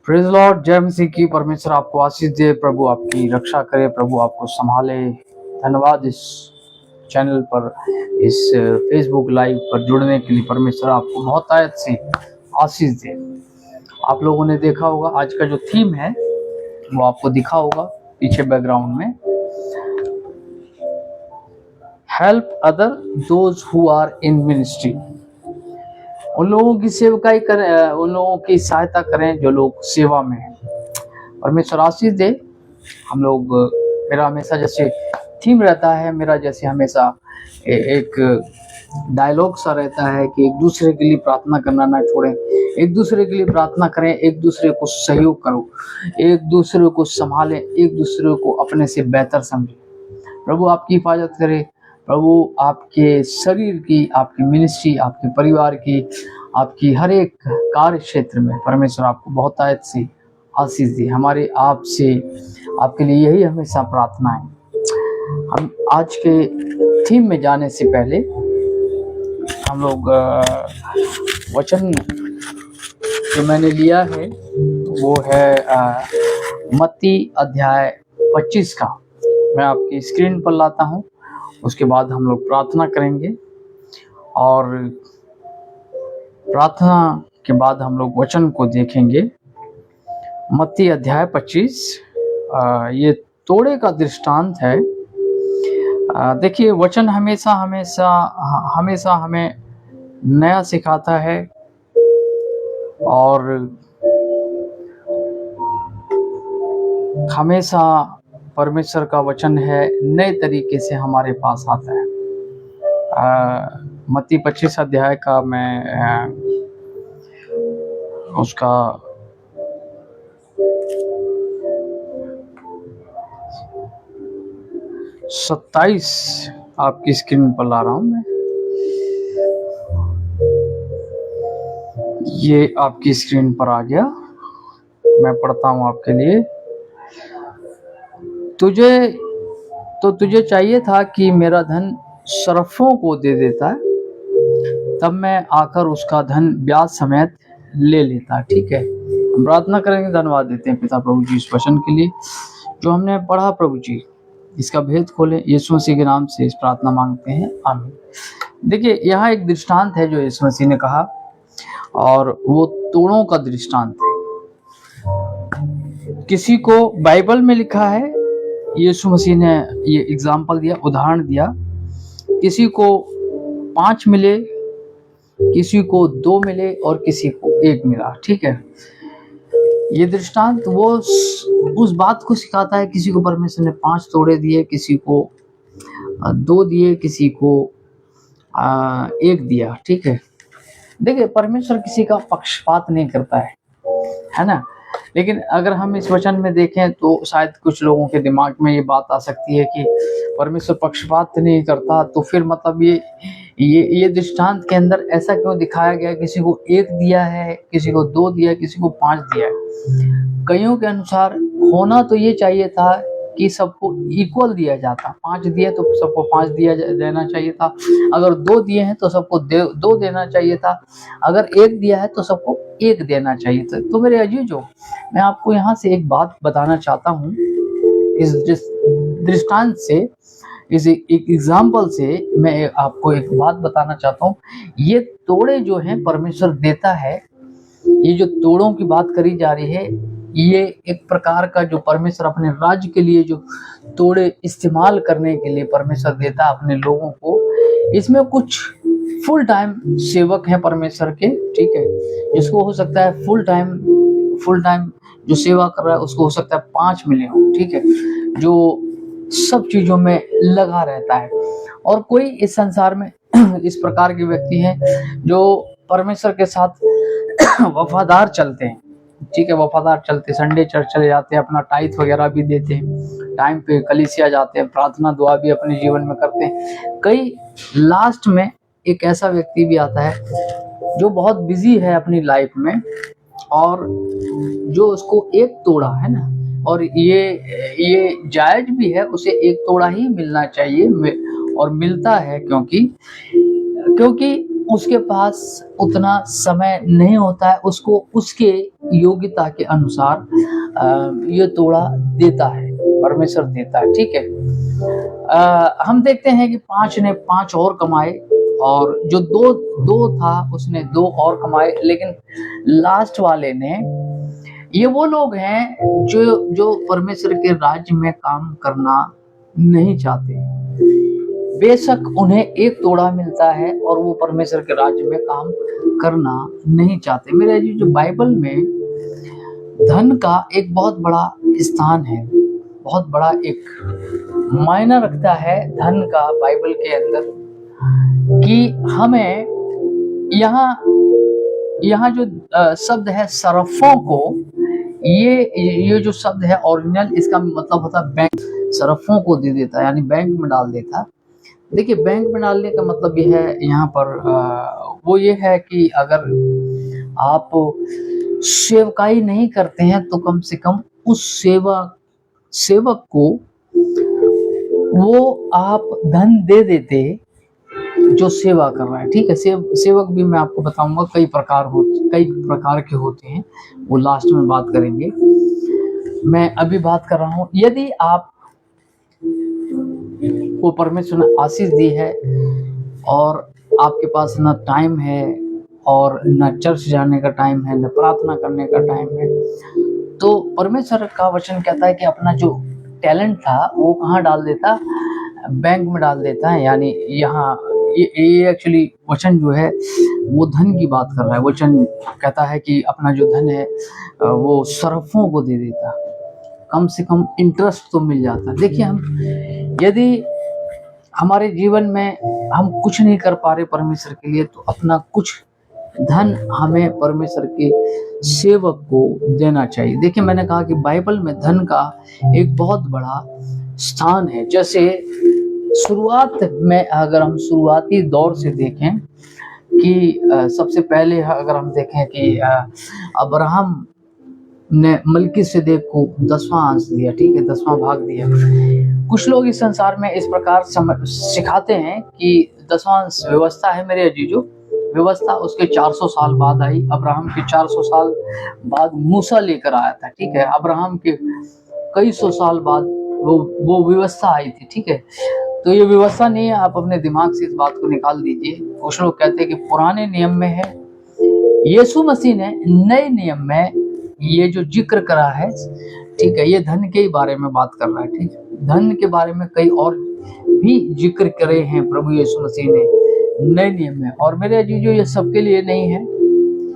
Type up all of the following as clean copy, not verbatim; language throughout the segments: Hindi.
प्रेज लॉर्ड, जय मसीह की। परमेश्वर आपको आशीष दे, प्रभु आपकी रक्षा करे, प्रभु आपको संभाले। धन्यवाद इस चैनल पर, इस फेसबुक लाइव पर जुड़ने के लिए। परमेश्वर आपको बहुत आयत से आशीष दे। आप लोगों ने देखा होगा आज का जो थीम है वो आपको दिखा होगा पीछे बैकग्राउंड में, help other those who are in ministry. उन लोगों की सेवकाई करें, उन लोगों की सहायता करें जो लोग सेवा में हैं। परमेश्वर आशीष दे। हम लोग, मेरा हमेशा जैसे थीम रहता है, मेरा जैसे हमेशा एक डायलॉग सा रहता है कि एक दूसरे के लिए प्रार्थना करना ना छोड़ें, एक दूसरे के लिए प्रार्थना करें, एक दूसरे को सहयोग करो, एक दूसरे को संभालें, एक दूसरे को अपने से बेहतर समझें। प्रभु आपकी हिफाजत करे, प्रभु आपके शरीर की, आपकी मिनिस्ट्री, आपके परिवार की, आपकी हर एक कार्य क्षेत्र में परमेश्वर आपको बहुत आयत से आशीष दे। हमारे आपसे, आपके लिए यही हमेशा प्रार्थना है। हम आज के थीम में जाने से पहले हम लोग वचन जो मैंने लिया है वो है मत्ती अध्याय 25 का। मैं आपकी स्क्रीन पर लाता हूँ, उसके बाद हम लोग प्रार्थना करेंगे और प्रार्थना के बाद हम लोग वचन को देखेंगे। मत्ती अध्याय 25 ये तोड़े का दृष्टांत है। देखिए, वचन हमेशा हमेशा हमेशा हमें नया सिखाता है और हमेशा परमेश्वर का वचन है नए तरीके से हमारे पास आता है। मत्ती 25 अध्याय का मैं उसका 27 आपकी स्क्रीन पर ला रहा हूं मैं। ये आपकी स्क्रीन पर आ गया, मैं पढ़ता हूं आपके लिए। तुझे चाहिए था कि मेरा धन सरफों को दे देता, तब मैं आकर उसका धन ब्याज समेत ले लेता। ठीक है, हम प्रार्थना करेंगे। धन्यवाद देते हैं पिता प्रभु जी इस वचन के लिए जो हमने पढ़ा। प्रभु जी इसका भेद खोले, यीशु मसीह के नाम से इस प्रार्थना मांगते हैं, आमीन। देखिए, यहाँ एक दृष्टांत है जो यीशु मसीह ने कहा और वो तोड़ों का दृष्टांत है। किसी को बाइबल में लिखा है, यीशु मसीह ने ये एग्जाम्पल दिया, उदाहरण दिया। किसी को 5 मिले, किसी को 2 मिले और किसी को 1 मिला। ठीक है, ये दृष्टांत वो उस बात को सिखाता है। किसी को परमेश्वर ने 5 तोड़े दिए, किसी को 2 दिए, किसी को 1 दिया। ठीक है, देखिए परमेश्वर किसी का पक्षपात नहीं करता है ना। लेकिन अगर हम इस वचन में देखें तो शायद कुछ लोगों के दिमाग में ये बात आ सकती है कि परमेश्वर पक्षपात नहीं करता, तो फिर मतलब ये दृष्टांत के अंदर ऐसा क्यों दिखाया गया? किसी को 1 दिया है, किसी को 2 दिया है, किसी को 5 दिया है। कईयों के अनुसार होना तो ये चाहिए था कि सबको इक्वल दिया जाता। 5 दिए तो सबको 5 देना चाहिए था। अगर 2 दिए हैं तो सबको 2 देना चाहिए था। अगर 1 दिया है तो सबको 1 देना चाहिए था। तो मेरे अजीजों, मैं आपको यहाँ से एक बात बताना चाहता हूँ। इस दृष्टांत से, इस एक एग्जाम्पल से मैं आपको एक बात बताना चाहता हूँ। ये तोड़े जो हैं परमेश्वर देता है। ये जो तोड़ों की बात करी जा रही है, ये एक प्रकार का जो परमेश्वर अपने राज्य के लिए जो तोड़े इस्तेमाल करने के लिए परमेश्वर देता है अपने लोगों को। इसमें कुछ फुल टाइम सेवक हैं परमेश्वर के, ठीक है, जिसको हो सकता है फुल टाइम जो सेवा कर रहा है उसको हो सकता है 5 मिले हो। ठीक है, जो सब चीजों में लगा रहता है। और कोई इस संसार में इस प्रकार के व्यक्ति हैं जो परमेश्वर के साथ वफादार चलते हैं। ठीक है, वफादार चलते, संडे चर्च चले जाते हैं, अपना टाइथ वगैरह भी देते हैं, टाइम पे कलीसिया जाते हैं, प्रार्थना दुआ भी अपने जीवन में करते हैं। कई लास्ट में एक ऐसा व्यक्ति भी आता है जो बहुत बिजी है अपनी लाइफ में और जो उसको 1 तोड़ा है ना, और ये जायज भी है, उसे 1 तोड़ा ही मिलना चाहिए और मिलता है, क्योंकि उसके पास उतना समय नहीं होता है, उसको उसके योग्यता के अनुसार ये तोड़ा देता है, परमेश्वर देता है, ठीक है। हम देखते हैं कि 5 ने 5 और कमाए, और जो दो दो था उसने 2 और कमाए, लेकिन लास्ट वाले ने, ये वो लोग हैं जो जो परमेश्वर के राज्य में काम करना नहीं चाहते। बेशक उन्हें 1 तोड़ा मिलता है और वो परमेश्वर के राज्य में काम करना नहीं चाहते। मेरे जी, जो बाइबल में धन का एक बहुत बड़ा स्थान है, बहुत बड़ा एक मायना रखता है धन का बाइबल के अंदर, कि हमें यहाँ जो शब्द है सरफों को, ये जो शब्द है ओरिजिनल, इसका मतलब होता है बैंक, सरफों को दे देता है, यानी बैंक में डाल देता। देखिए, बैंक में डालने का मतलब ये है यहाँ पर वो ये है कि अगर आप सेवकाई नहीं करते हैं तो कम से कम उस सेवक को वो आप धन दे देते जो सेवा कर रहा है, ठीक है। सेवक भी मैं आपको बताऊंगा कई प्रकार के होते हैं, वो लास्ट में बात करेंगे। मैं अभी बात कर रहा हूँ, यदि आप को परमेश्वर ने आशीष दी है और आपके पास ना टाइम है और ना चर्च जाने का टाइम है, ना प्रार्थना करने का टाइम है, तो परमेश्वर का वचन कहता है कि अपना जो टैलेंट था वो कहाँ डाल देता, बैंक में डाल देता है। यानी यहाँ ये एक्चुअली वचन जो है वो धन की बात कर रहा है। वचन कहता है कि अपना जो धन है वो सरफों को दे देता, कम से कम इंटरेस्ट तो मिल जाता। देखिए, हम यदि हमारे जीवन में हम कुछ नहीं कर पा रहे परमेश्वर के लिए, तो अपना कुछ धन हमें परमेश्वर के सेवक को देना चाहिए। देखिए, मैंने कहा कि बाइबल में धन का एक बहुत बड़ा स्थान है। जैसे शुरुआत में अगर हम शुरुआती दौर से देखें कि सबसे पहले अगर हम देखें कि अब्राहम ने मलकीसेदेक को 10वां अंश दिया, ठीक है, 10वां भाग दिया। कुछ लोग इस संसार में इस प्रकार सिखाते हैं कि 10वां अंश व्यवस्था है मेरे अजीजों, व्यवस्था उसके 400 साल बाद आई। अब्राहम के 400 साल बाद मूसा लेकर आया था, ठीक है। अब्राहम के कई सौ साल बाद वो व्यवस्था आई थी, ठीक है। तो ये व्यवस्था नहीं है, आप अपने दिमाग से इस बात को निकाल दीजिए। कुछ लोग कहते हैं कि पुराने नियम में है। यीशु मसीह ने नए नियम में ये जो जिक्र करा है, ठीक है, ये धन के ही बारे में बात कर रहा है, ठीक है। धन के बारे में कई और भी जिक्र करे हैं प्रभु यीशु मसीह ने नए नियम में। और मेरे अजीजों, ये सबके लिए नहीं है,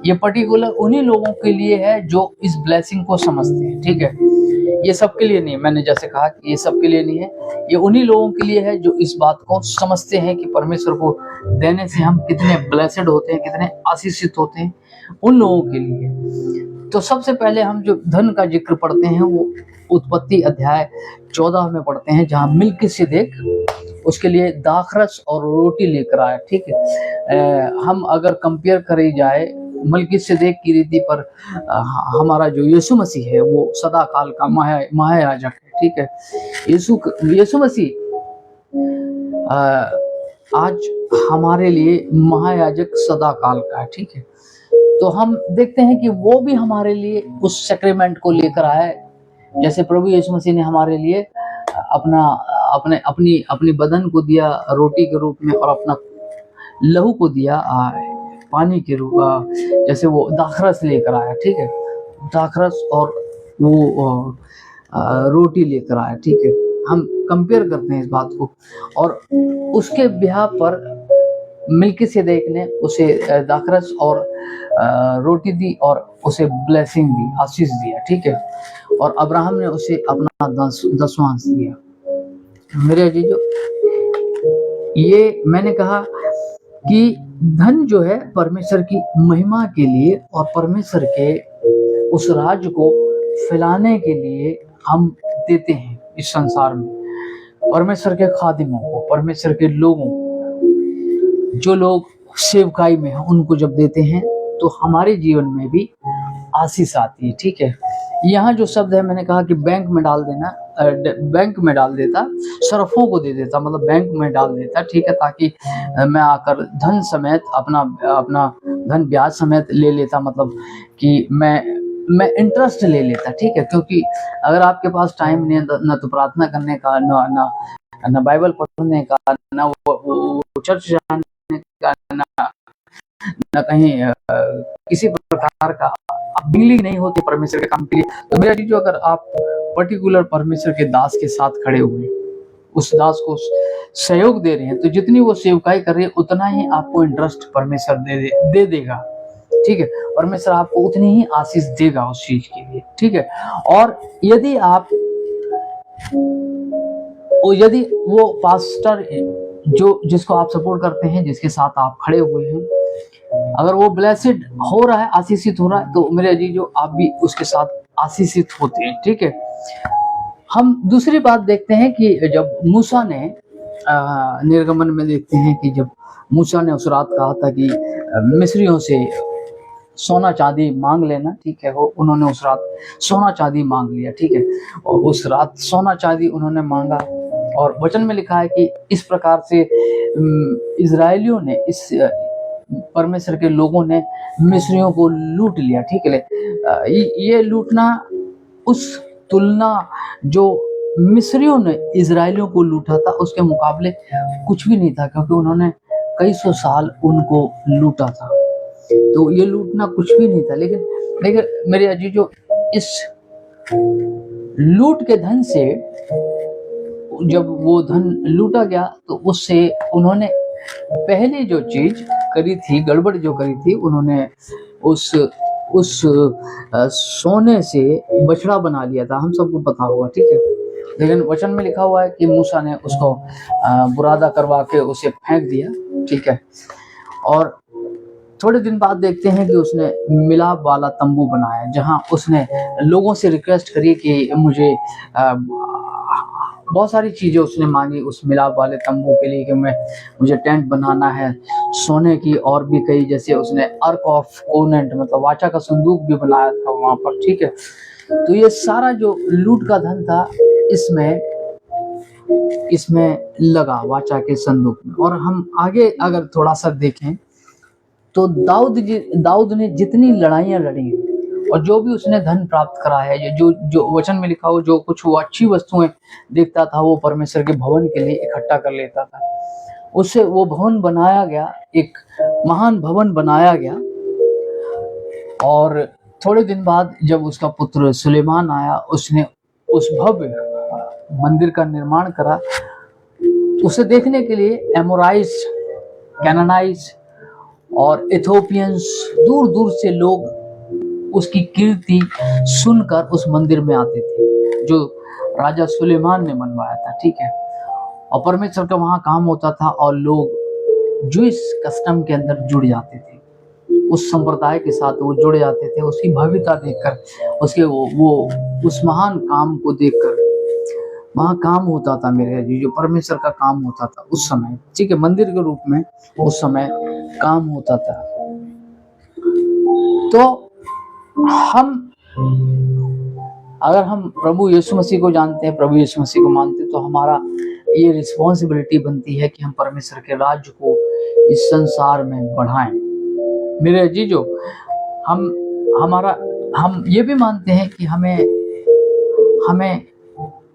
ये पर्टिकुलर उन्हीं लोगों के लिए है जो इस ब्लेसिंग को समझते हैं, ठीक है। ये सबके लिए नहीं, मैंने जैसे कहा कि ये सबके लिए नहीं है, ये उन्हीं लोगों के लिए है जो इस बात को समझते हैं कि परमेश्वर को देने से हम कितने ब्लेसेड होते हैं, कितने आशीषित होते हैं, उन लोगों के लिए। तो सबसे पहले हम जो धन का जिक्र पढ़ते हैं वो उत्पत्ति अध्याय 14 में पढ़ते हैं, जहाँ मलकीसेदेक उसके लिए दाखरस और रोटी लेकर आया, ठीक है। हम अगर कंपेयर करी जाए मलकीसेदेक की रीति पर, हमारा जो यीशु मसीह है वो सदा काल का महायाजक है, ठीक है। यीशु मसीह आज हमारे लिए महायाजक सदा काल का है, ठीक है। तो हम देखते हैं कि वो भी हमारे लिए उस सैक्रेमेंट को लेकर आए, जैसे प्रभु यीशु मसीह ने हमारे लिए अपनी बदन को दिया रोटी के रूप में और अपना लहू को दिया पानी के रूप, जैसे वो दाखरस लेकर आया, ठीक है, दाखरस और वो रोटी लेकर आया, ठीक है। हम कंपेयर करते हैं इस बात को। और उसके ब्याह पर मलकीसेदेक ने उसे दाखरस और रोटी दी और उसे ब्लेसिंग दी, आशीष दिया, ठीक है। और अब्राहम ने उसे अपना 10वां अंश दिया। मेरे अजीजों, ये मैंने कहा कि धन जो है परमेश्वर की महिमा के लिए और परमेश्वर के उस राज्य को फैलाने के लिए हम देते हैं इस संसार में, परमेश्वर के खादिमों को, परमेश्वर के लोगों को, जो लोग सेवकाई में हैं, उनको जब देते हैं तो हमारे जीवन में भी आशीष आती है, ठीक है। यहाँ जो शब्द है, मैंने कहा कि बैंक में डाल देना, बैंक में डाल देता, शरफों को दे देता, मतलब बैंक में डाल देता, ठीक है, ताकि मैं आकर धन समेत अपना अपना धन ब्याज समेत ले लेता, मतलब कि मैं इंटरेस्ट ले लेता, ठीक है। क्योंकि अगर आपके पास टाइम नहीं है न तो प्रार्थना करने का, न बाइबल पढ़ने का, न वो चर्च जाने का, न कहीं किसी प्रकार का बिल्डिंग नहीं होती परमेश्वर के काम के लिए, तो मेरा चीज, अगर आप पर्टिकुलर परमेश्वर के दास के साथ खड़े हुए, उस दास को सहयोग दे रहे हैं, तो जितनी वो सेवकाई कर रही है उतना ही आपको इंटरेस्ट परमेश्वर दे देगा, ठीक है। परमेश्वर आपको उतनी ही आशीष देगा उस चीज के लिए, ठीक है। और यदि वो पास्टर जिसको आप सपोर्ट करते हैं, जिसके साथ आप खड़े हुए हैं, अगर वो ब्लेसिड हो रहा है, आशीषित हो रहा है, तो मेरे अजीजों आप भी उसके साथ आशीषित होते हैं, ठीक है। हम दूसरी बात देखते हैं कि जब मूसा ने निर्गमन में देखते हैं कि जब मूसा ने उस रात कहा था कि मिस्रियों से सोना चांदी मांग लेना, ठीक है, वो उन्होंने उस रात सोना चांदी मांग लिया, ठीक है। और उस रात सोना चांदी उन्होंने मांगा, और वचन में लिखा है कि इस प्रकार से इजरायलियों ने, इस परमेश्वर के लोगों ने मिस्रियों को लूट लिया, ठीक है। ये लूटना उस तुलना जो मिस्रियों ने इजरायलियों को लूटा था उसके मुकाबले कुछ भी नहीं था, क्योंकि उन्होंने कई सौ साल उनको लूटा था, तो ये लूटना कुछ भी नहीं था। लेकिन मेरे अजीजों, इस लूट के धन से, जब वो धन लूटा गया, तो उससे उन्होंने पहले जो चीज करी थी, गड़बड़ जो करी थी, उन्होंने उस सोने से बछड़ा बना लिया था, हम सबको पता होगा, ठीक है। लेकिन वचन में लिखा हुआ है कि मूसा ने उसको बुरादा करवा के उसे फेंक दिया, ठीक है। और थोड़े दिन बाद देखते हैं कि उसने मिलाप वाला तंबू बनाया, जहां उसने लोगों से रिक्वेस्ट करी कि मुझे बहुत सारी चीजें उसने मांगी उस मिलाप वाले तंबू के लिए, कि मुझे टेंट बनाना है सोने की, और भी कई, जैसे उसने अर्क ऑफ कोवेनेंट, मतलब वाचा का संदूक भी बनाया था वहां पर, ठीक है। तो ये सारा जो लूट का धन था इसमें लगा, वाचा के संदूक में। और हम आगे अगर थोड़ा सा देखें तो दाऊद ने जितनी लड़ाइयां लड़ी और जो भी उसने धन प्राप्त करा है, जो वचन में लिखा हो, जो कुछ वो अच्छी वस्तुएं देखता था, वो परमेश्वर के भवन के लिए इकट्ठा कर लेता था। उससे वो भवन बनाया गया, एक महान भवन बनाया गया। और थोड़े दिन बाद जब उसका पुत्र सुलेमान आया, उसने उस भव्य मंदिर का निर्माण करा। उसे देखने के लिए एमोराइज, कैनानाइज और इथोपियंस, दूर दूर से लोग उसकी कीर्ति सुनकर उस मंदिर में आते थे, जो राजा सुलेमान ने बनवाया था, ठीक है। और परमेश्वर का वहां काम होता था, और लोग जूइश कस्टम के अंदर जुड़ जाते थे, उस संप्रदाय के साथ वो जुड़ जाते थे, उसकी भव्यता देखकर, उसके वो उस महान काम को देखकर। वहां काम होता था मेरे जो परमेश्वर का काम होता था उस समय, ठीक है, मंदिर के रूप में उस समय काम होता था। तो अगर हम प्रभु यीशु मसीह को जानते हैं, प्रभु यीशु मसीह को मानते हैं, तो हमारा ये रिस्पॉन्सिबिलिटी बनती है कि हम परमेश्वर के राज्य को इस संसार में बढ़ाएं। मेरे अजीजों, हम ये भी मानते हैं कि हमें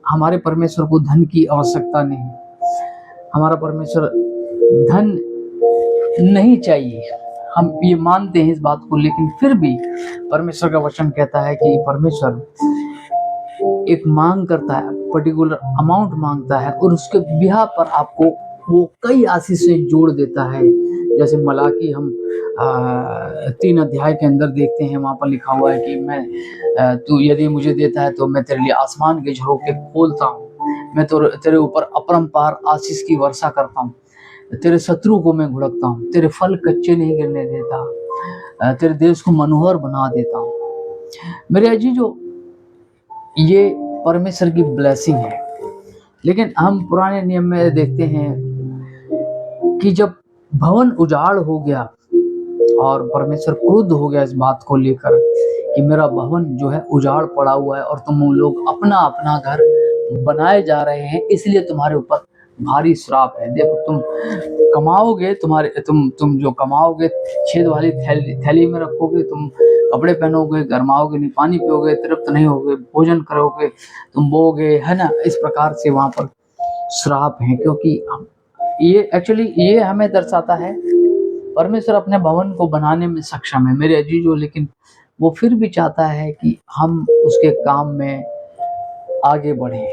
हमारे परमेश्वर को धन की आवश्यकता नहीं, हमारा परमेश्वर धन नहीं चाहिए, हम ये मानते हैं इस बात को। लेकिन फिर भी परमेश्वर का वचन कहता है कि परमेश्वर एक मांग करता है, पर्टिकुलर अमाउंट मांगता है, और उसके बिहाफ पर आपको वो कई आशीषें जोड़ देता है। जैसे मलाकी हम 3 अध्याय के अंदर देखते हैं, वहां पर लिखा हुआ है कि तू यदि मुझे देता है तो मैं तेरे लिए आसमान के झरोखे खोलता हूँ, मैं तो तेरे ऊपर अपरंपार आशीष की वर्षा करता हूँ, तेरे शत्रु को मैं घुड़कता हूँ, तेरे फल कच्चे नहीं गिरने देता, तेरे देश को मनोहर बना देता हूँ। मेरे अजीजों, ये परमेश्वर की ब्लेसिंग है। लेकिन हम पुराने नियम में देखते हैं कि जब भवन उजाड़ हो गया और परमेश्वर क्रुद्ध हो गया इस बात को लेकर कि मेरा भवन जो है उजाड़ पड़ा हुआ है और तुम लोग अपना अपना घर बनाए जा रहे हैं, इसलिए तुम्हारे ऊपर भारी श्राप है। देखो तुम कमाओगे, तुम जो कमाओगे छेद वाली थैली में रखोगे, तुम कपड़े पहनोगे, गरमाओगे नहीं, पानी पियोगे, तृप्त नहीं होगे, भोजन करोगे, तुम बोगे, है ना। इस प्रकार से वहां पर श्राप है, क्योंकि ये एक्चुअली ये हमें दर्शाता है परमेश्वर अपने भवन को बनाने में सक्षम है मेरे अजीजों, लेकिन वो फिर भी चाहता है कि हम उसके काम में आगे बढ़ें,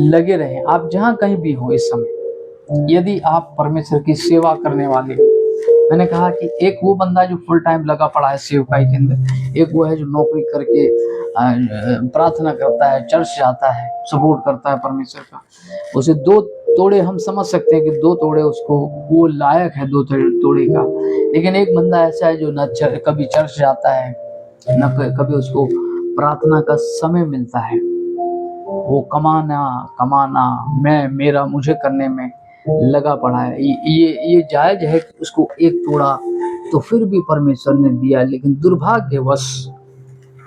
लगे रहें। आप जहाँ कहीं भी हो इस समय, यदि आप परमेश्वर की सेवा करने वाले हो, मैंने कहा कि एक वो बंदा जो फुल टाइम लगा पड़ा है सेवकाई के अंदर, एक वो है जो नौकरी करके प्रार्थना करता है, चर्च जाता है, सपोर्ट करता है परमेश्वर का। उसे दो तोड़े हम समझ सकते हैं कि दो तोड़े उसको वो लायक है दो तोड़े का, लेकिन एक बंदा ऐसा है जो न कभी चर्च जाता है, न कभी उसको प्रार्थना का समय मिलता है। वो कमाना मेरा मुझे करने में लगा पड़ा है। ये जायज है कि उसको एक तोड़ा तो फिर भी परमेश्वर ने दिया, लेकिन दुर्भाग्यवश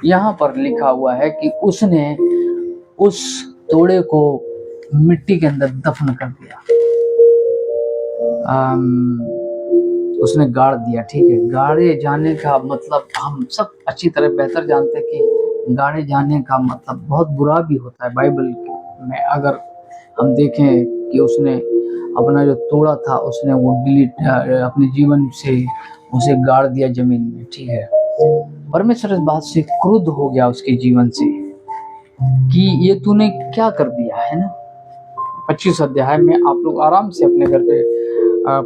यहाँ पर लिखा हुआ है कि उसने उस तोड़े को मिट्टी के अंदर दफन कर दिया, उसने गाड़ दिया। ठीक है, गाड़े जाने का मतलब हम सब अच्छी तरह बेहतर जानते हैं कि गाड़े जाने का मतलब बहुत बुरा भी होता है। बाइबल में अगर हम देखें कि उसने अपना जो तोड़ा था उसने वो डिलीट अपने जीवन से उसे गाड़ दिया जमीन में। ठीक है, परमेश्वर इस बात से क्रुद्ध हो गया उसके जीवन से कि ये तूने क्या कर दिया है ना। 25 अध्याय में आप लोग आराम से अपने घर पे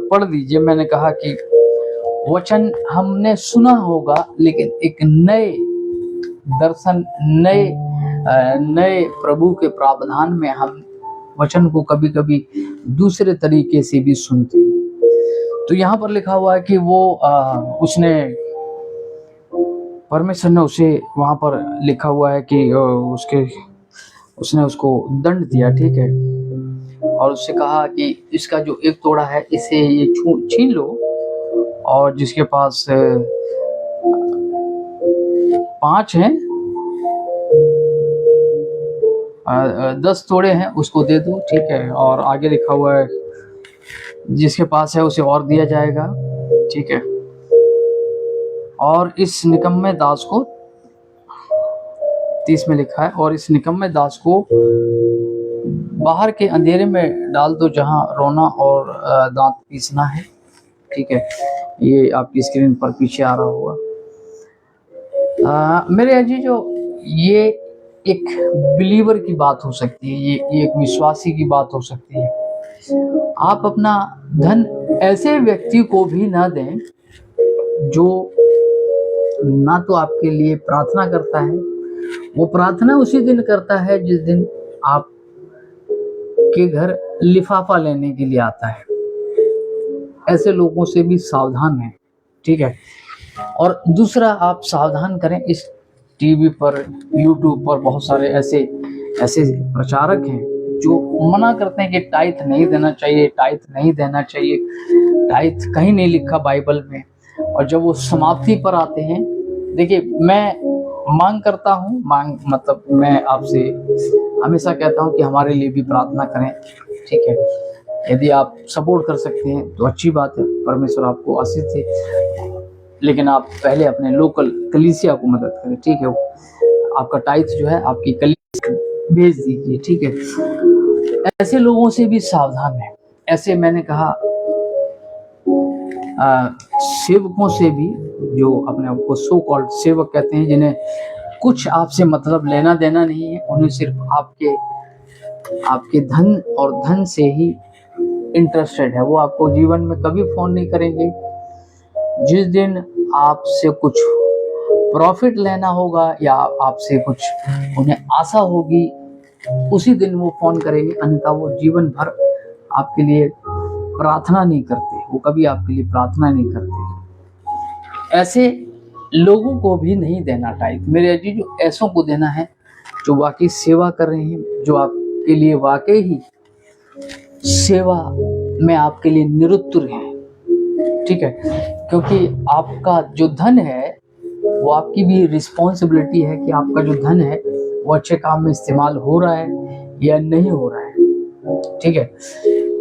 पढ़ दीजिए। मैंने कहा कि वचन हमने सुना होगा, लेकिन एक नए दर्शन, नए प्रभु के प्रावधान में हम वचन को कभी कभी दूसरे तरीके से भी सुनते हैं। तो यहाँ पर लिखा हुआ है कि वो उसने परमेश्वर ने उसे वहां पर लिखा हुआ है कि उसने उसको दंड दिया। ठीक है, और उससे कहा कि इसका जो एक तोड़ा है इसे ये छीन लो, और जिसके पास 5 हैं 10 तोड़े हैं उसको दे दो। ठीक है, और आगे लिखा हुआ है जिसके पास है उसे और दिया जाएगा। ठीक है, और इस निकम्मे दास को 30 में लिखा है, और इस निकम्मे दास को बाहर के अंधेरे में डाल दो जहां रोना और दांत पीसना है। ठीक है, ये आपकी स्क्रीन पर पीछे आ रहा होगा। मेरे अजीजों, ये एक बिलीवर की बात हो सकती है, ये एक विश्वासी की बात हो सकती है। आप अपना धन ऐसे व्यक्ति को भी ना दें जो ना तो आपके लिए प्रार्थना करता है, वो प्रार्थना उसी दिन करता है जिस दिन आप के घर लिफाफा लेने के लिए आता है। ऐसे लोगों से भी सावधान हैं। ठीक है, और दूसरा आप सावधान करें, इस टीवी पर, यूट्यूब पर बहुत सारे ऐसे प्रचारक हैं जो मना करते हैं कि टाइथ नहीं देना चाहिए, टाइथ नहीं देना चाहिए। टाइथ कहीं नहीं लिखा बाइबल में, और जब वो समाप्ति पर आते हैं, देखिए मैं मांग करता हूँ, मतलब मैं आपसे हमेशा कहता हूँ कि हमारे लिए भी प्रार्थना करें। ठीक है, यदि आप सपोर्ट कर सकते हैं तो अच्छी बात है, परमेश्वर आपको आशीष दे, लेकिन आप पहले अपने लोकल कलीसिया को मदद करें। ठीक है, आपका टाइथ जो है आपकी कलीसिया भेज दीजिए। ठीक है, ऐसे लोगों से भी सावधान है। ऐसे मैंने कहा सेवकों से भी, जो अपने आप को सो कॉल्ड सेवक कहते हैं, जिन्हें कुछ आपसे मतलब लेना देना नहीं है, उन्हें सिर्फ आपके धन और धन से ही इंटरेस्टेड है। वो आपको जीवन में कभी फोन नहीं करेंगे। जिस दिन आपसे कुछ प्रॉफिट लेना होगा या आपसे कुछ उन्हें आशा होगी, उसी दिन वो फोन करेंगे, अन्यथा वो जीवन भर आपके लिए प्रार्थना नहीं करते, वो कभी आपके लिए प्रार्थना नहीं करते। ऐसे लोगों को भी नहीं देना टाइथ मेरे अजीजों, ऐसों को देना है जो वाकई सेवा कर रहे हैं, जो आपके लिए वाकई ही सेवा में आपके लिए निरुत्तर है। ठीक है, क्योंकि आपका जो धन है वो आपकी भी रिस्पॉन्सिबिलिटी है कि आपका जो धन है वो अच्छे काम में इस्तेमाल हो रहा है या नहीं हो रहा है, ठीक है।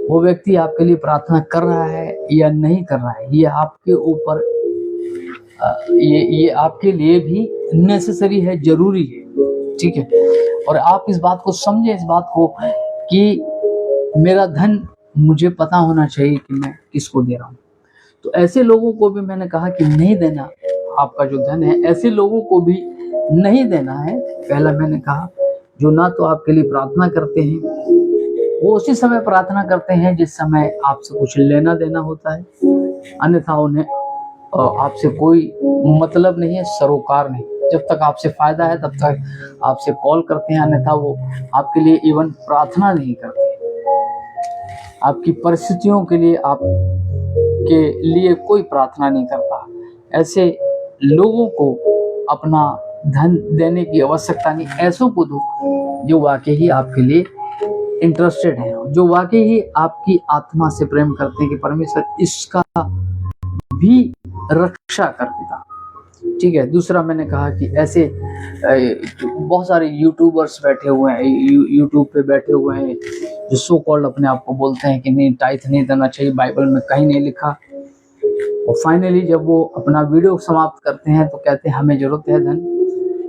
वो व्यक्ति आपके लिए प्रार्थना कर रहा है या नहीं कर रहा है, ये आपके ऊपर ये आपके लिए भी नेसेसरी है, जरूरी है, ठीक है। और आप इस बात को समझें, इस बात को कि मेरा धन मुझे पता होना चाहिए कि मैं किसको दे रहा हूँ। तो ऐसे लोगों को भी मैंने कहा कि नहीं देना, आपका जो धन है ऐसे लोगों को भी नहीं देना है। पहला मैंने कहा जो ना तो आपके लिए प्रार्थना करते हैं, वो उसी समय प्रार्थना करते हैं जिस समय आपसे कुछ लेना देना होता है, अन्यथा उन्हें आपसे कोई मतलब नहीं है, सरोकार नहीं। जब तक आपसे फायदा है तब तक आपसे कॉल करते हैं, अन्यथा वो आपके लिए इवन प्रार्थना नहीं करते। आपकी परिस्थितियों के लिए आपके लिए कोई प्रार्थना नहीं करता। ऐसे लोगों को अपना धन देने की आवश्यकता नहीं। ऐसों को दो जो वाकई ही आपके लिए इंटरेस्टेड हैं, जो वाकई ही आपकी आत्मा से प्रेम करते हैं कि परमेश्वर इसका भी रक्षा कर पिता, ठीक है। दूसरा मैंने कहा कि ऐसे बहुत सारे यूट्यूबर्स बैठे हुए हैं, यूट्यूब पे बैठे हुए हैं, जो सो कॉल्ड अपने आप को बोलते हैं कि नहीं टाइथ नहीं देना चाहिए, बाइबल में कहीं नहीं लिखा। और फाइनली जब वो अपना वीडियो समाप्त करते हैं तो कहते हैं हमें जरूरत है धन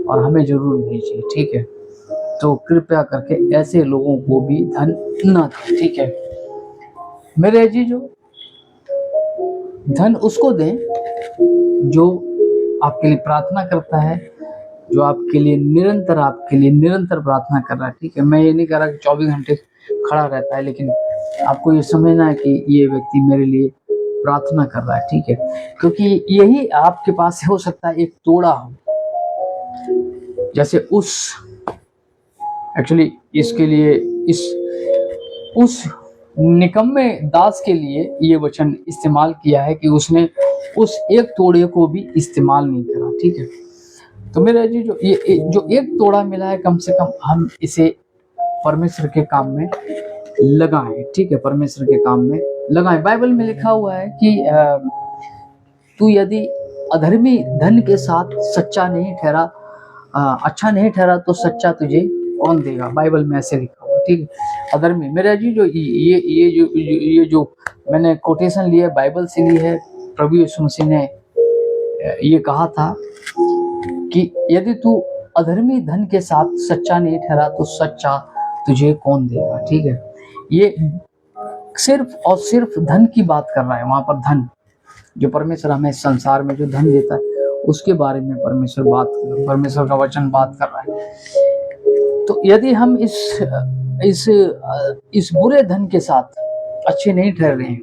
और हमें जरूर भेजिए, ठीक है। तो कृपया करके ऐसे लोगों को भी धन न दें, ठीक है। मेरे जीजो, धन उसको दें जो आपके लिए प्रार्थना करता है, जो आपके लिए निरंतर प्रार्थना कर रहा है, ठीक है। मैं ये नहीं कह रहा कि 24 घंटे खड़ा रहता है, लेकिन आपको ये समझना है कि ये व्यक्ति मेरे लिए प्रार्थना कर रहा है, ठीक है। क्योंकि यही आपके पास हो सकता है एक तोड़ा हो, जैसे एक्चुअली इसके लिए उस निकम्मे दास के लिए ये वचन इस्तेमाल किया है कि उसने उस एक तोड़े को भी इस्तेमाल नहीं करा, ठीक है। तो मेरा जी जो एक तोड़ा मिला है, कम से कम हम इसे परमेश्वर के काम में लगाएं, ठीक है। परमेश्वर के काम में लगाएं। बाइबल में लिखा हुआ है कि तू यदि अधर्मी धन के साथ सच्चा नहीं ठहरा, अच्छा नहीं ठहरा तो सच्चा तुझे कौन देगा। बाइबल में ऐसे लिखा हुआ, ठीक है। अधर्मी, मेरा जी जो ये जो मैंने कोटेशन लिया है बाइबल से ली है। प्रभु यीशु मसीह ने ये कहा था कि यदि तू अधर्मी धन के साथ सच्चा नहीं ठहरा तो सच्चा तुझे कौन देगा, ठीक है। ये सिर्फ और सिर्फ धन की बात कर रहा है। वहां पर धन जो परमेश्वर हमें संसार में जो धन देता है उसके बारे में परमेश्वर का वचन बात कर रहा है। तो यदि हम इस बुरे धन के साथ अच्छे नहीं ठहर रहे हैं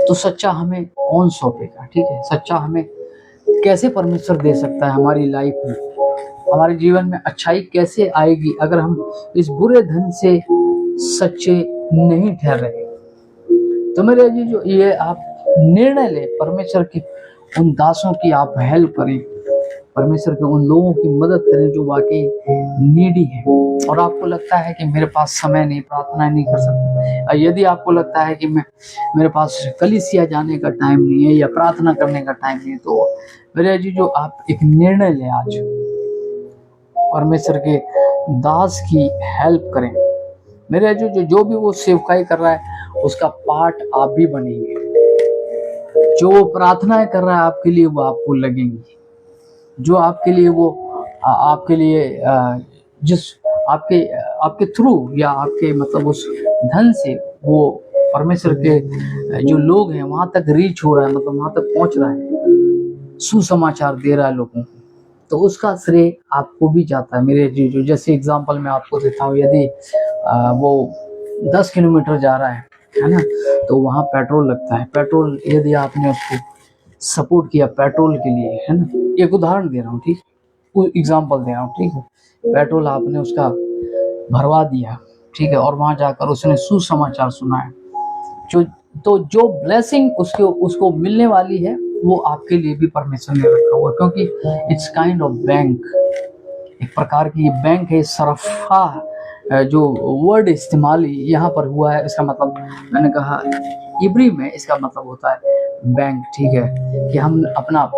तो सच्चा हमें कौन सौंपेगा, ठीक है। सच्चा हमें कैसे परमेश्वर दे सकता है हमारी लाइफ में, हमारे जीवन में अच्छाई कैसे आएगी अगर हम इस बुरे धन से सच्चे नहीं ठहर रहे। तो मेरे जी जो ये आप निर्णय ले, परमेश्वर के उन दासों की आप हेल्प करें, परमेश्वर के उन लोगों की मदद करें जो वाकई नीडी है। और आपको लगता है कि मेरे पास समय नहीं, प्रार्थना नहीं कर सकता, यदि आपको लगता है कि मेरे पास कलीसिया जाने का टाइम नहीं है या प्रार्थना करने का टाइम नहीं है, तो मेरे जी जो आप एक निर्णय लें, आज परमेश्वर के दास की हेल्प करें। मेरे जो भी वो सेवकाई कर रहा है उसका पार्ट आप भी बनेंगे। जो वो प्रार्थनाएं कर रहा है आपके लिए वो आपको लगेंगी। जो आपके लिए वो आपके लिए जिस आपके थ्रू या आपके मतलब उस धन से वो परमेश्वर के जो लोग हैं वहां तक रीच हो रहा है, मतलब वहां तक पहुंच रहा है, सुसमाचार दे रहा है लोगों को, तो उसका श्रेय आपको भी जाता है। मेरे जो जैसे एग्जांपल मैं आपको देता हूँ, यदि वो 10 किलोमीटर जा रहा है ना, तो वहाँ पेट्रोल लगता है। पेट्रोल यदि आपने उसको सपोर्ट किया पेट्रोल के लिए, है ना, एक उदाहरण दे रहा हूँ, ठीक, एग्जांपल दे रहा हूँ, ठीक है। पेट्रोल आपने उसका भरवा दिया, ठीक है, और वहाँ जाकर उसने सुसमाचार सुनाया, जो ब्लेसिंग उसको मिलने वाली है वो आपके लिए भी परमेश्वर ने रखा हुआ है, क्योंकि इट्स काइंड ऑफ बैंक, एक प्रकार की बैंक है। सरफा जो वर्ड इस्तेमाल यहाँ पर हुआ है, इसका मतलब मैंने कहा इब्री में इसका मतलब होता है बैंक, ठीक है, कि हम अपना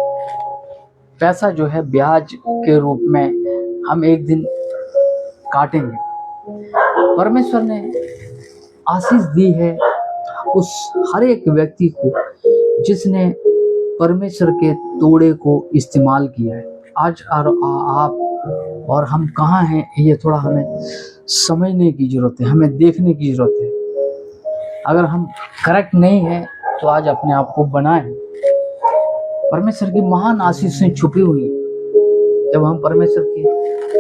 पैसा जो है ब्याज के रूप में हम एक दिन काटेंगे। परमेश्वर ने आशीष दी है उस हर एक व्यक्ति को जिसने परमेश्वर के तोड़े को इस्तेमाल किया है। आज आप और हम कहाँ हैं, ये थोड़ा हमें समझने की ज़रूरत है, हमें देखने की ज़रूरत है। अगर हम करेक्ट नहीं है तो आज अपने आप को बनाएं। परमेश्वर की महान आशीषें छुपी हुई है जब हम परमेश्वर के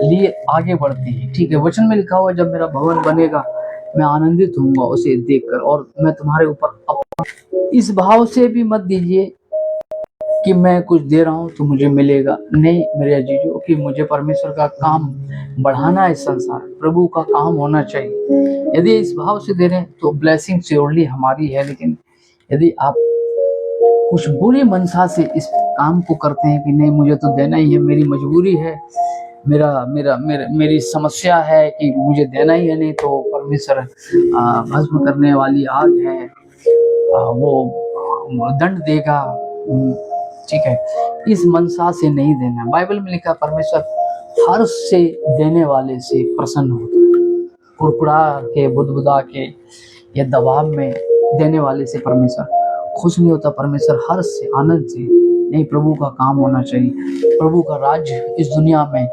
लिए आगे बढ़ते हैं। ठीक है, वचन में लिखा हुआ जब मेरा भवन बनेगा मैं आनंदित होऊंगा उसे देखकर, और मैं तुम्हारे ऊपर इस भाव से भी मत दीजिए कि मैं कुछ दे रहा हूं तो मुझे मिलेगा। नहीं मेरे अजीजों, कि मुझे परमेश्वर का काम बढ़ाना है, संसार प्रभु का काम होना चाहिए। यदि इस भाव से दे रहे हैं तो ब्लेसिंग श्योरली हमारी है, लेकिन यदि आप कुछ बुरी मनसा से इस काम को करते हैं कि नहीं मुझे तो देना ही है, मेरी मजबूरी है, मेरी समस्या है कि मुझे देना ही है, नहीं तो परमेश्वर भस्म करने वाली आग है, वो दंड देगा। ठीक है, इस मनसा से नहीं देना। बाइबल में लिखा परमेश्वर हर्ष से देने वाले से प्रसन्न होता है। कुड़कुड़ा के, बुदबुदा के या दबाव में देने वाले से परमेश्वर खुश नहीं होता। परमेश्वर हर्ष से, आनंद से, नहीं प्रभु का काम होना चाहिए, प्रभु का राज्य इस दुनिया में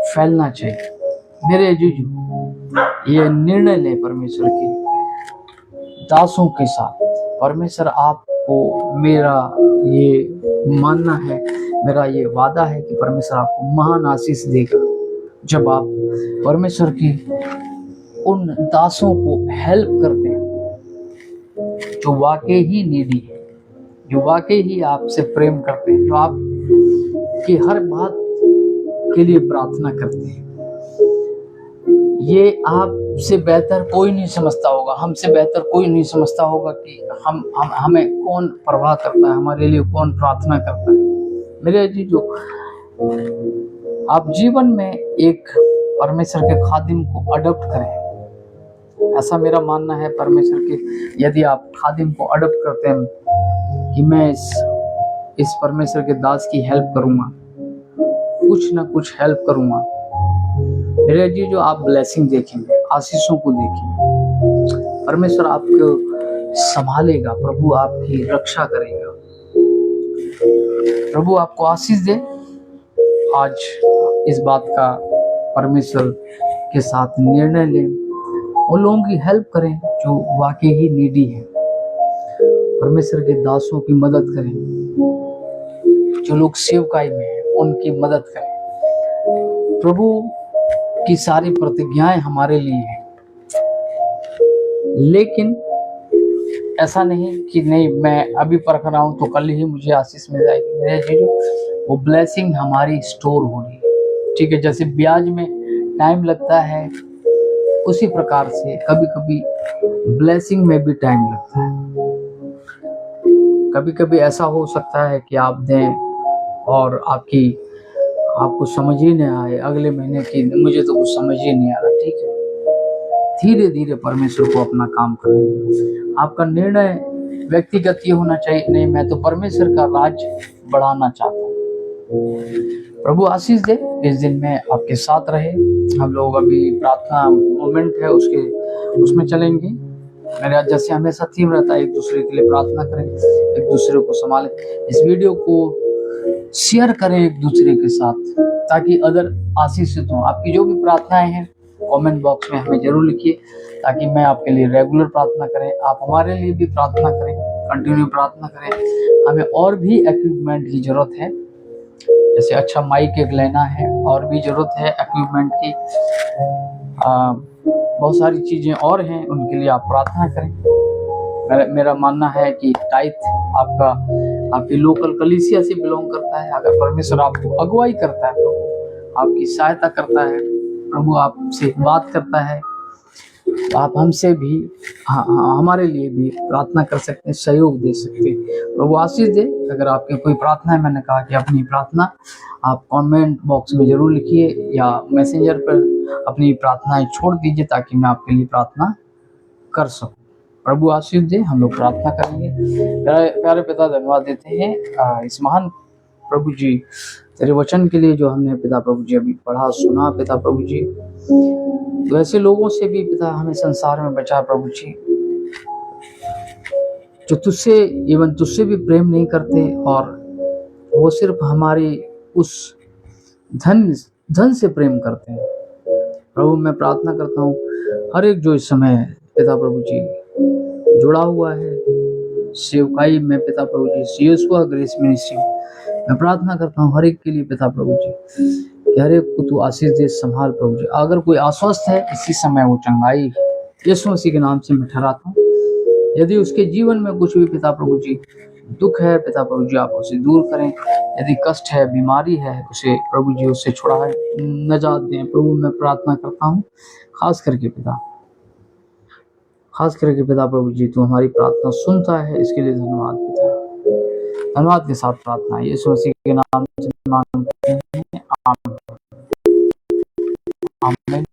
फैलना चाहिए। मेरे अजीजों, ये निर्णय ले परमेश्वर के दासों के साथ। परमेश्वर आपको, मेरा ये मानना है, मेरा ये वादा है कि परमेश्वर आपको महान आशीष देगा जब आप परमेश्वर की उन दासों को हेल्प करते हैं जो वाकई ही नीडी है, जो वाकई ही आपसे प्रेम करते हैं, जो आप की हर बात के लिए प्रार्थना करते हैं। ये आपसे बेहतर कोई नहीं समझता होगा, हमसे बेहतर कोई नहीं समझता होगा कि हमें कौन परवाह करता है, हमारे लिए कौन प्रार्थना करता है। मेरे अजीजों, आप जीवन में एक परमेश्वर के खादिम को अडॉप्ट करें, ऐसा मेरा मानना है। परमेश्वर के यदि आप खादिम को अडॉप्ट करते हैं कि मैं इस परमेश्वर के दास की हेल्प करूंगा, कुछ ना कुछ हेल्प करूंगा, मेरे जी जो आप ब्लेसिंग देखेंगे, आशीषों को देखेंगे, परमेश्वर आपको संभालेगा, प्रभु आपकी रक्षा करेगा, प्रभु आपको आशीष दे। आज इस बात का परमेश्वर के साथ निर्णय लें, उन लोगों की हेल्प करें जो वाकई ही नीडी है, परमेश्वर के दासों की मदद करें, जो लोग सेवकाई में हैं उनकी मदद करें। प्रभु की सारी प्रतिज्ञाएं हमारे लिए हैं, लेकिन ऐसा नहीं कि नहीं मैं अभी परख रहा हूं तो कल ही मुझे आशीष मिल जाएगी। मेरे जीजो, वो ब्लेसिंग हमारी स्टोर हो रही है। ठीक है, जैसे ब्याज में टाइम लगता है, उसी प्रकार से कभी कभी ब्लेसिंग में भी टाइम लगता है। कभी कभी ऐसा हो सकता है कि आप दें और आपको समझ ही नहीं आए, अगले महीने की मुझे तो कुछ समझ ही नहीं आ रहा। ठीक है, धीरे धीरे परमेश्वर को अपना काम करें। आपका निर्णय व्यक्तिगत ये होना चाहिए, नहीं मैं तो परमेश्वर का राज्य बढ़ाना चाहता हूँ। प्रभु आशीष दे, इस दिन में आपके साथ रहे। हम लोग अभी प्रार्थना मोमेंट है उसमें चलेंगे। मेरे आज जैसे हमेशा थीम रहता है, एक दूसरे के लिए प्रार्थना करें, एक दूसरे को संभालें। इस वीडियो को शेयर करें एक दूसरे के साथ ताकि अदर आशीषित हों। आपकी जो भी प्रार्थनाएं हैं कमेंट बॉक्स में हमें जरूर लिखिए ताकि मैं आपके लिए रेगुलर प्रार्थना करें, आप हमारे लिए भी प्रार्थना करें, कंटिन्यू प्रार्थना करें। हमें और भी इक्विपमेंट की जरूरत है, जैसे अच्छा माइक एक लेना है, और भी जरूरत है इक्विपमेंट की। बहुत सारी चीजें और हैं, उनके लिए आप प्रार्थना करें। मेरा मानना है कि टाइथ आपकी लोकल कलीसिया से बिलोंग करता है। अगर परमेश्वर आपको अगुवाई करता है, प्रभु आपकी सहायता करता है, प्रभु आपसे बात करता है, तो आप हमसे भी हमारे लिए भी प्रार्थना कर सकते हैं, सहयोग दे सकते हैं। प्रभु आशीष दे। अगर आपकी कोई प्रार्थना है, मैंने कहा कि अपनी प्रार्थना आप कमेंट बॉक्स में जरूर लिखिए या मैसेंजर पर अपनी प्रार्थनाएं छोड़ दीजिए ताकि मैं आपके लिए प्रार्थना कर सकूं। प्रभु आशीष दे। हम लोग प्रार्थना करेंगे। प्यारे पिता, धन्यवाद देते हैं इस महान प्रभु जी तेरे वचन के लिए जो हमने पिता प्रभु जी अभी पढ़ा सुना। पिता प्रभु जी तो ऐसे लोगों से भी पिता हमें संसार में बचा प्रभु जी, जो तुझसे इवन तुझसे भी प्रेम नहीं करते और वो सिर्फ हमारी उस धन से प्रेम करते हैं। प्रभु मैं प्रार्थना करता हूँ हर एक जो इस समय पिता प्रभु जी जुड़ा हुआ है सेवकाई में पिता प्रभु जी, सीएसओ ग्रेस मिनिस्ट्री, मैं प्रार्थना करता हूँ हर एक के लिए पिता प्रभु जी कि हर एक को तू आशीष दे, संभाल प्रभु जी। अगर कोई अस्वस्थ है इसी समय वो चंगाई यीशु मसीह के नाम से मैं ठहराता हूँ। यदि उसके जीवन में कुछ भी पिता प्रभु जी दुख है पिता प्रभु जी, आप उसे दूर करें। यदि कष्ट है, बीमारी है, उसे प्रभु जी उससे छुड़ाएं, नजात दें। प्रभु मैं प्रार्थना करता हूँ खास करके पिता प्रभु जी, तू हमारी प्रार्थना सुनता है, इसके लिए धन्यवाद पिता। धन्यवाद के साथ प्रार्थना यीशु मसीह के नाम से मांगते हैं, आमीन।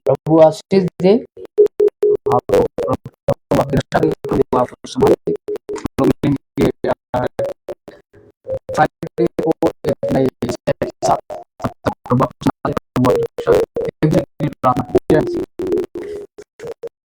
प्रभु आशीष दे, फ्राइडे को एक नए साथ